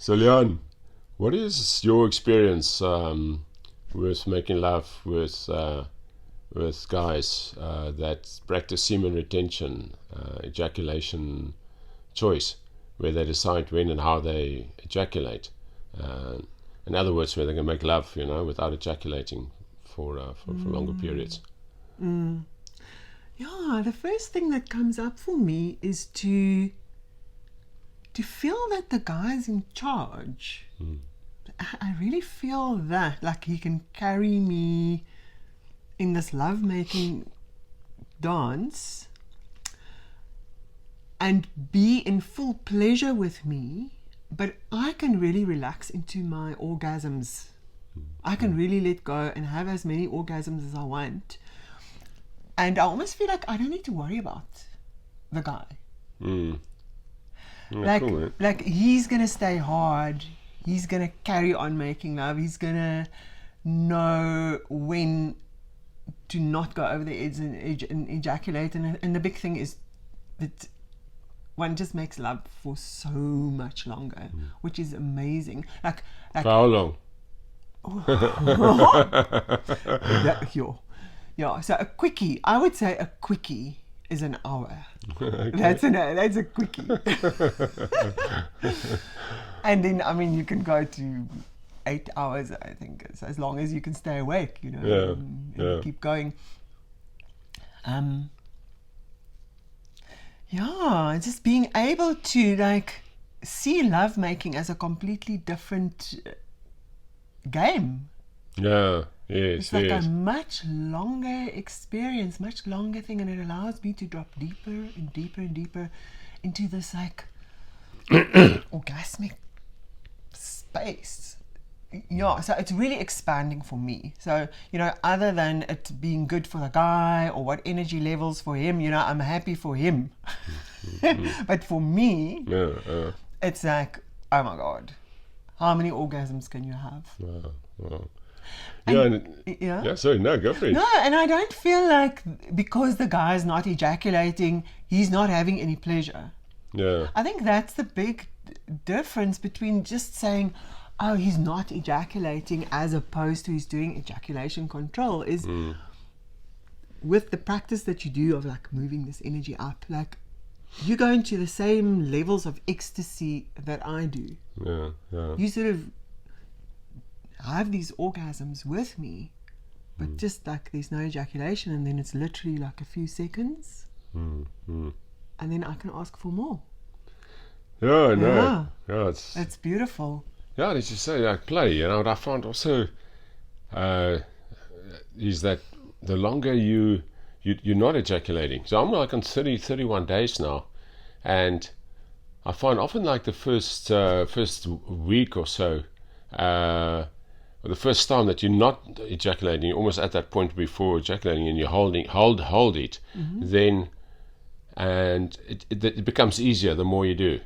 So, Leon, what is your experience with making love with guys that practice semen retention, ejaculation choice, where they decide when and how they ejaculate? Uh, in other words, where they can make love, without ejaculating for longer periods. Yeah, the first thing that comes up for me is to feel that the guy's in charge. I really feel that, like, he can carry me in this lovemaking dance and be in full pleasure with me, but I can really relax into my orgasms. I can really let go and have as many orgasms as I want. And I almost feel like I don't need to worry about the guy. Yeah, cool, Like he's gonna stay hard. He's gonna carry on making love. He's gonna know when to not go over the edge and ejaculate. And the big thing is that one just makes love for so much longer, which is amazing. Like For how long? Yeah, so a quickie, I would say a quickie is an hour. Okay. That's a quickie. And then, I mean, you can go to 8 hours, I think, as long as you can stay awake, and keep going. Yeah, just being able to, like, see lovemaking as a completely different game. Yeah, yes, It's like yes. a much longer experience, much longer thing, and it allows me to drop deeper and deeper and deeper into this, like, orgasmic space. Yeah, so it's really expanding for me. So, other than it being good for the guy or what energy levels for him, I'm happy for him. But for me, it's like, oh my God, how many orgasms can you have? Wow. Yeah. Sorry, no, go for it. No, and I don't feel like because the guy's not ejaculating, he's not having any pleasure. Yeah. I think that's the big difference between just saying, oh, he's not ejaculating, as opposed to he's doing ejaculation control, is with the practice that you do of, like, moving this energy up, like, you go into the same levels of ecstasy that I do. Yeah. You sort of have these orgasms with me, but just like there's no ejaculation, and then it's literally like a few seconds, and then I can ask for more. Yeah, I know. Yeah, It's beautiful. Yeah, as you say, like play. What I found also is that the longer you're not ejaculating. So I'm like on 31 days now, and I find often like the first week or so, or the first time that you're not ejaculating, you're almost at that point before ejaculating, and you hold it, then, and it becomes easier the more you do.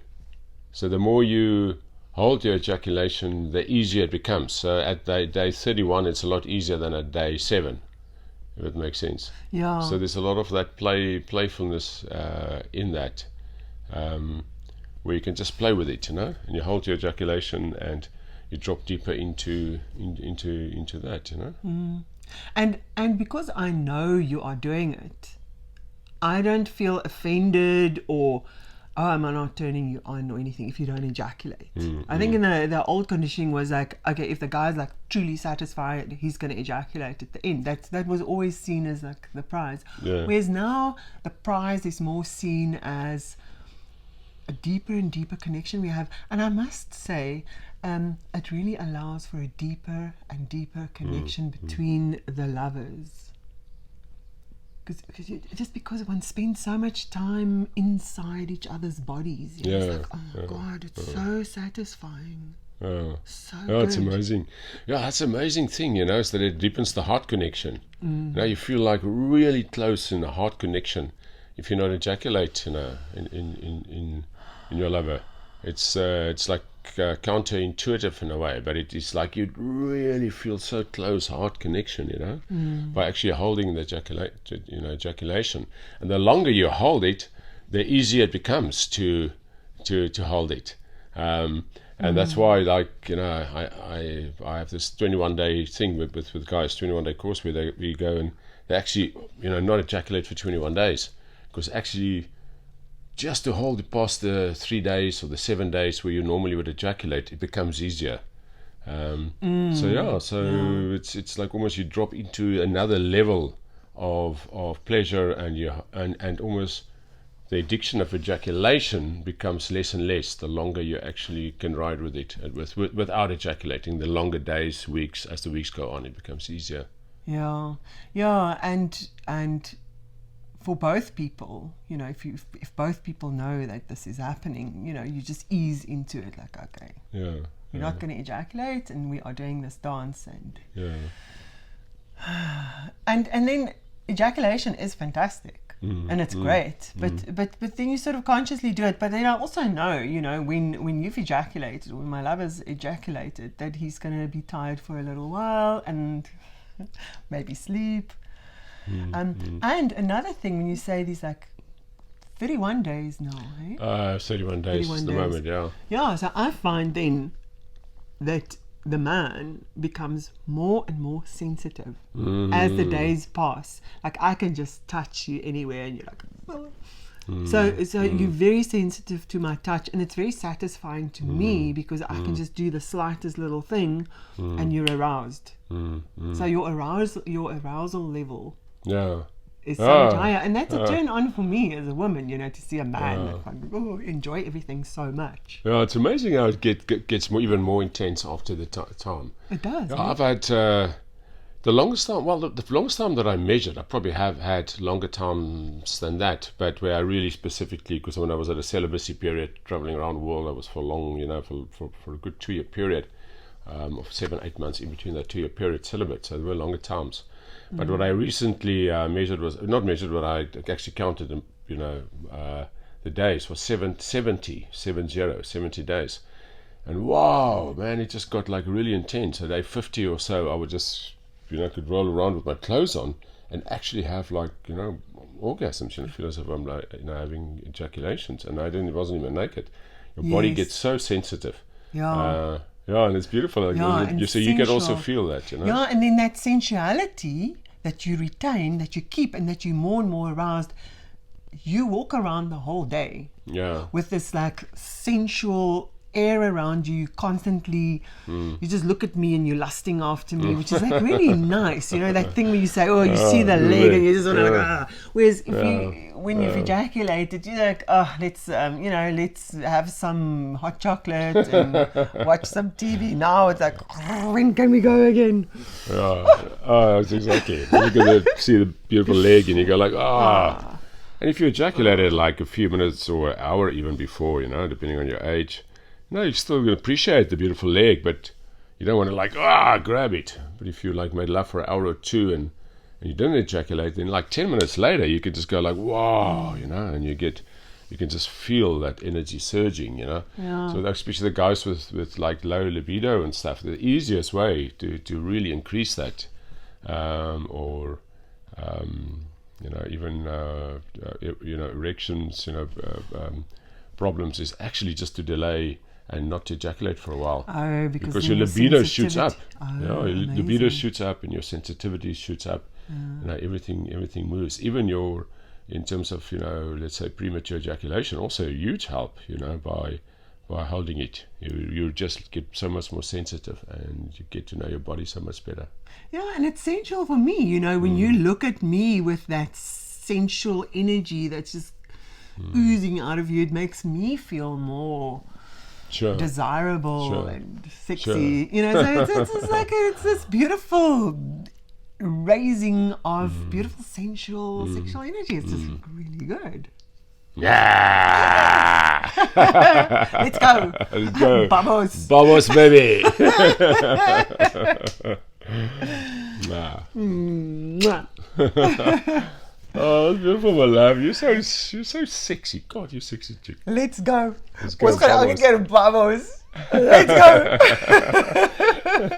So the more you hold your ejaculation, the easier it becomes. So at day 31, it's a lot easier than at day 7, if it makes sense. Yeah. So there's a lot of that playfulness in that, where you can just play with it, and you hold your ejaculation and you drop deeper into that, And because I know you are doing it, I don't feel offended or, oh, am I not turning you on or anything if you don't ejaculate. I think in the old conditioning was like, okay, if the guy's like truly satisfied, he's going to ejaculate at the end. That was always seen as like the prize. Yeah. Whereas now the prize is more seen as a deeper and deeper connection we have. And I must say, it really allows for a deeper and deeper connection between the lovers. Because one spends so much time inside each other's bodies. It's like, oh my God, it's so satisfying. So good. It's amazing. Yeah, that's an amazing thing, is that it deepens the heart connection. Now you feel like really close in a heart connection if you not ejaculate, in your lover. It's like counterintuitive in a way, but it is like you really feel so close heart connection, by actually holding the ejaculation. And the longer you hold it, the easier it becomes to hold it. And that's why, like, I have this 21-day thing with guys, 21-day course where we go and they actually, not ejaculate for 21 days. Because actually, just to hold it past the 3 days or the 7 days where you normally would ejaculate, it becomes easier. It's like almost you drop into another level of pleasure, and almost the addiction of ejaculation becomes less and less the longer you actually can ride with it, without ejaculating. The longer days, weeks, as the weeks go on, it becomes easier. Yeah, and for both people, if both people know that this is happening, you just ease into it, like, okay, we're not going to ejaculate, and we are doing this dance, and and then ejaculation is fantastic. And it's great, but then you sort of consciously do it. But then I also know, when you've ejaculated, when my lover's ejaculated, that he's going to be tired for a little while and maybe sleep. And another thing, when you say these, like, 31 days now, eh? 31 days is the moment, yeah. Yeah, so I find then that the man becomes more and more sensitive as the days pass. Like, I can just touch you anywhere and you're like, oh. So you're very sensitive to my touch, and it's very satisfying to me because I can just do the slightest little thing and you're aroused. So your arousal level is so much higher, and that's a turn on for me as a woman, to see a man that enjoy everything so much. Yeah, it's amazing how it gets even more intense after the time. It does. I've had the longest time. Well, the longest time that I measured, I probably have had longer times than that. But where I really specifically, because when I was at a celibacy period, traveling around the world, I was for long, for a good 2-year period, of 7-8 months in between that 2-year period celibate. So there were longer times. But what I recently measured was not measured, but I actually counted them. The days was 70 days, and wow, man, it just got like really intense. So day 50 or so, I would just could roll around with my clothes on and actually have like orgasms. Feel as if I'm like having ejaculations, and it wasn't even naked. Your body gets so sensitive. And it's beautiful. So you can also feel that, Yeah, and then that sensuality that you retain, that you keep, and that you're more and more aroused, you walk around the whole day with this like sensual air around you constantly. You just look at me and you're lusting after me, which is like really nice. That thing where you say, you see the leg and you just want to Whereas when you've ejaculated, you're like, let's have some hot chocolate and watch some TV. Now it's like, when can we go again? That's exactly. You can see the beautiful leg and you go like, And if you ejaculated like a few minutes or an hour even before, depending on your age, you're still going to appreciate the beautiful leg, but you don't want to grab it. But if you like made love for an hour or two and you didn't ejaculate, then like 10 minutes later you can just go like, wow, and you can just feel that energy surging, So especially the guys with like low libido and stuff, the easiest way to really increase that, even erections, problems, is actually just to delay and not to ejaculate for a while. Because your libido shoots up. Your libido shoots up and your sensitivity shoots up. Everything moves. Even in terms of let's say premature ejaculation, also a huge help. By holding it, you just get so much more sensitive and you get to know your body so much better. Yeah, and it's sensual for me. When you look at me with that sensual energy that's just oozing out of you, it makes me feel more desirable and sexy. So it's this beautiful raising of beautiful sexual energy. It's just really good. Yeah. Let's go. Vamos. Vamos, baby. Oh, that's beautiful, my love. You're so sexy. God, you're sexy chick. Let's go. What's going on? Vamos. Let's go.